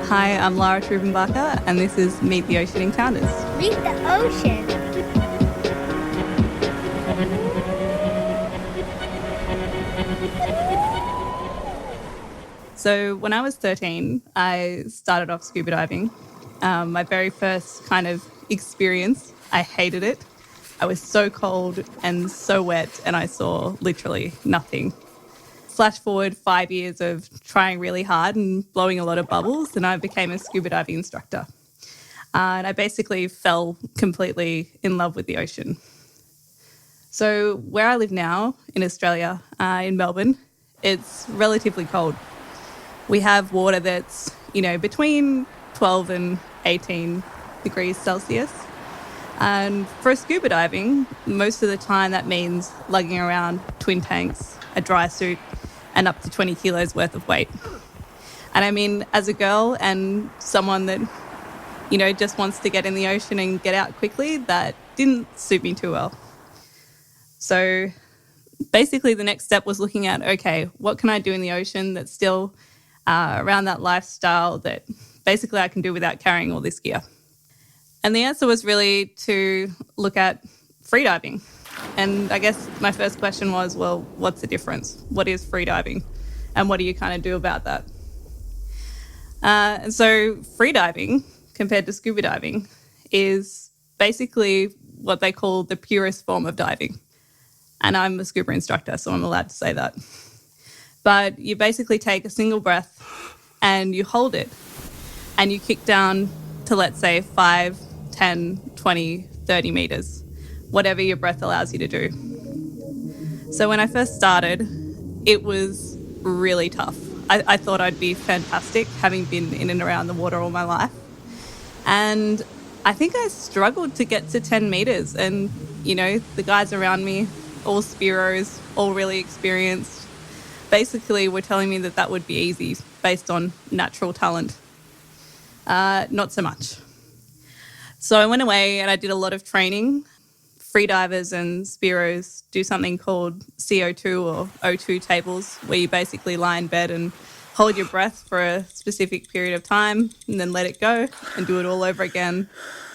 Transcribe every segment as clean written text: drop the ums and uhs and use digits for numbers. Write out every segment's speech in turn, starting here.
Hi, I'm Lara Trubenbacher, and this is Meet the Ocean Encounters. Meet the ocean. So when I was 13, I started off scuba diving. My very first kind of experience, I hated it. I was so cold and so wet, and I saw literally nothing. Flash forward 5 years of trying really hard and blowing a lot of bubbles, and I became a scuba diving instructor. And I basically fell completely in love with the ocean. So where I live now in Australia, in Melbourne, it's relatively cold. We have water that's, between 12 and 18 degrees Celsius. And for scuba diving, most of the time that means lugging around twin tanks, a dry suit, and up to 20 kilos worth of weight. And I mean, as a girl and someone that, just wants to get in the ocean and get out quickly, that didn't suit me too well. So basically the next step was looking at, okay, what can I do in the ocean that's still around that lifestyle that basically I can do without carrying all this gear? And the answer was really to look at freediving. And I guess my first question was, well, what's the difference? What is freediving? And what do you kind of do about that? And so freediving, compared to scuba diving, is basically what they call the purest form of diving. And I'm a scuba instructor, so I'm allowed to say that. But you basically take a single breath and you hold it and you kick down to, let's say, 5, 10, 20, 30 meters, whatever your breath allows you to do. So when I first started, it was really tough. I thought I'd be fantastic, having been in and around the water all my life. And I think I struggled to get to 10 meters. And, the guys around me, all Spearos, all really experienced, basically were telling me that would be easy based on natural talent. Not so much. So I went away and I did a lot of training. Freedivers and Spearos do something called CO2 or O2 tables, where you basically lie in bed and hold your breath for a specific period of time and then let it go and do it all over again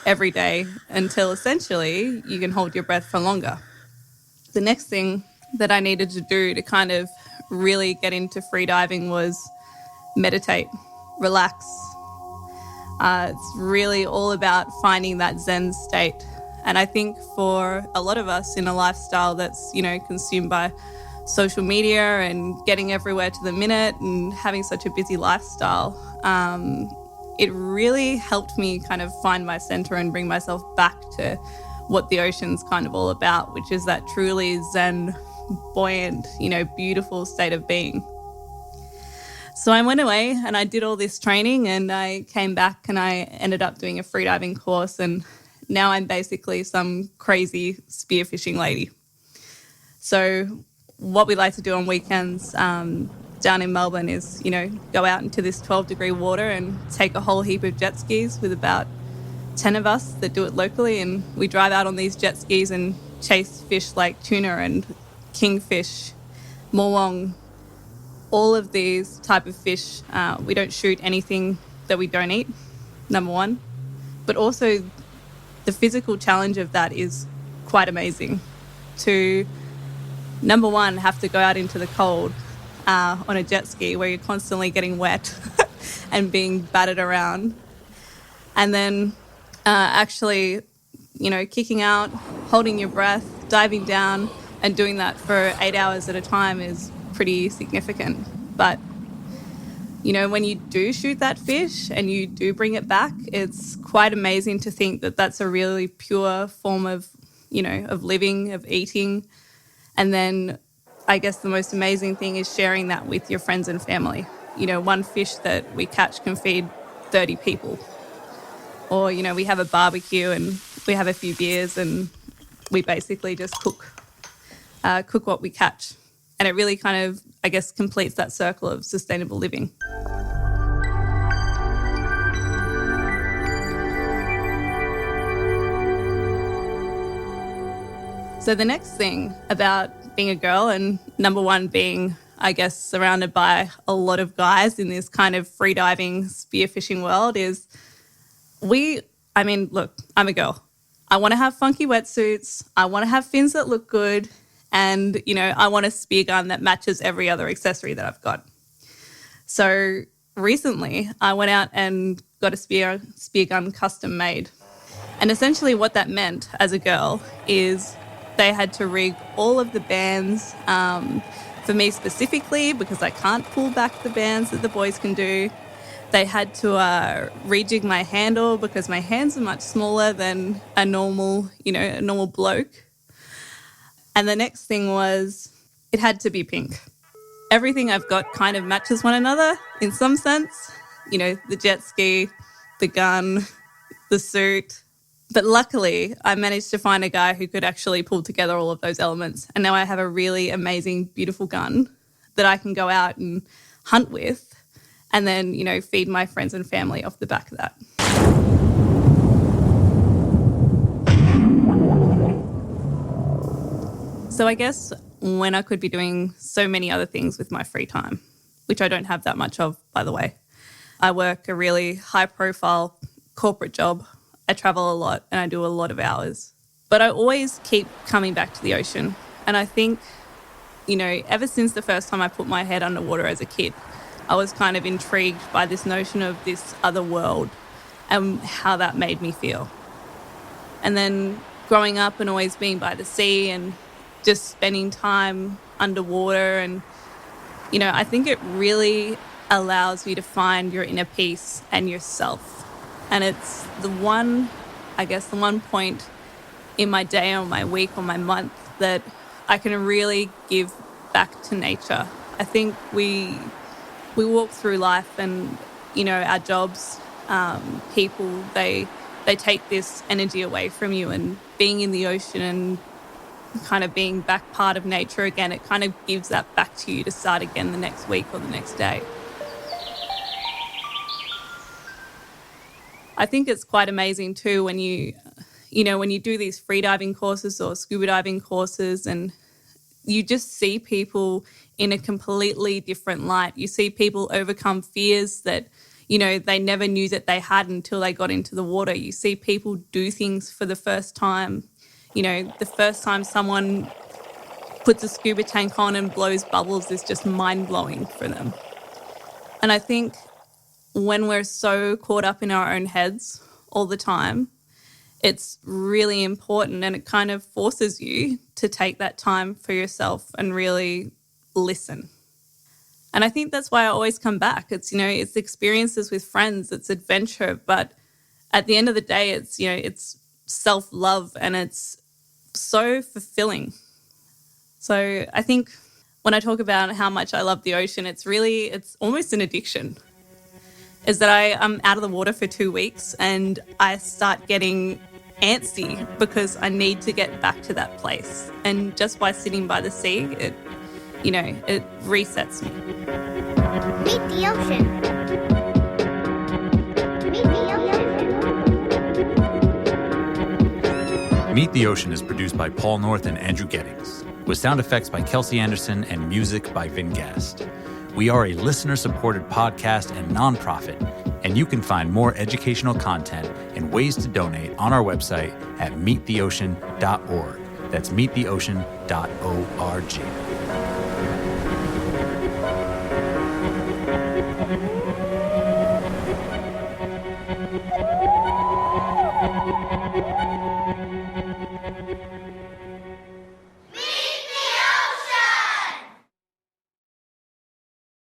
every day until essentially you can hold your breath for longer. The next thing that I needed to do to kind of really get into freediving was meditate, relax. It's really all about finding that Zen state. And I think for a lot of us in a lifestyle that's, consumed by social media and getting everywhere to the minute and having such a busy lifestyle, it really helped me kind of find my center and bring myself back to what the ocean's kind of all about, which is that truly Zen, buoyant, beautiful state of being. So I went away and I did all this training and I came back and I ended up doing a freediving course, and now I'm basically some crazy spearfishing lady. So what we like to do on weekends down in Melbourne is, go out into this 12-degree water and take a whole heap of jet skis with about 10 of us that do it locally, and we drive out on these jet skis and chase fish like tuna and kingfish, morwong, all of these type of fish. We don't shoot anything that we don't eat, number one. But also the physical challenge of that is quite amazing. To, number one, have to go out into the cold on a jet ski where you're constantly getting wet and being battered around. And then actually, kicking out, holding your breath, diving down and doing that for 8 hours at a time is pretty significant. But, when you do shoot that fish and you do bring it back, it's quite amazing to think that that's a really pure form of, of living, of eating. And then I guess the most amazing thing is sharing that with your friends and family. One fish that we catch can feed 30 people. Or, we have a barbecue and we have a few beers and we basically just cook what we catch. And it really kind of, I guess, completes that circle of sustainable living. So the next thing about being a girl, and number one being I guess, surrounded by a lot of guys in this kind of freediving, spearfishing world is look, I'm a girl. I want to have funky wetsuits. I want to have fins that look good. And, I want a spear gun that matches every other accessory that I've got. So recently I went out and got a spear gun custom made. And essentially what that meant as a girl is they had to rig all of the bands for me specifically, because I can't pull back the bands that the boys can do. They had to rejig my handle because my hands are much smaller than a normal bloke. And the next thing was it had to be pink. Everything I've got kind of matches one another in some sense. The jet ski, the gun, the suit. But luckily, I managed to find a guy who could actually pull together all of those elements. And now I have a really amazing, beautiful gun that I can go out and hunt with and then, feed my friends and family off the back of that. So I guess when I could be doing so many other things with my free time, which I don't have that much of, by the way. I work a really high-profile corporate job. I travel a lot and I do a lot of hours. But I always keep coming back to the ocean. And I think, ever since the first time I put my head underwater as a kid, I was kind of intrigued by this notion of this other world and how that made me feel. And then growing up and always being by the sea and just spending time underwater and, I think it really allows you to find your inner peace and yourself. And it's the one point in my day or my week or my month that I can really give back to nature. I think we walk through life and, our jobs, people, they take this energy away from you, and being in the ocean and kind of being back part of nature again, it kind of gives that back to you to start again the next week or the next day. I think it's quite amazing too when you do these freediving courses or scuba diving courses, and you just see people in a completely different light. You see people overcome fears that, they never knew that they had until they got into the water. You see people do things for the first time. The first time someone puts a scuba tank on and blows bubbles is just mind-blowing for them. And I think when we're so caught up in our own heads all the time, it's really important, and it kind of forces you to take that time for yourself and really listen. And I think that's why I always come back. It's, it's experiences with friends, it's adventure, but at the end of the day, it's self-love, and it's so fulfilling. So I think when I talk about how much I love the ocean, it's almost an addiction. Is that I'm out of the water for 2 weeks and I start getting antsy because I need to get back to that place. And just by sitting by the sea, it resets me. Meet the ocean. Meet the ocean. Meet the Ocean is produced by Paul North and Andrew Gettings, with sound effects by Kelsey Anderson and music by Vin Gast. We are a listener-supported podcast and nonprofit, and you can find more educational content and ways to donate on our website at meettheocean.org. That's meettheocean.org.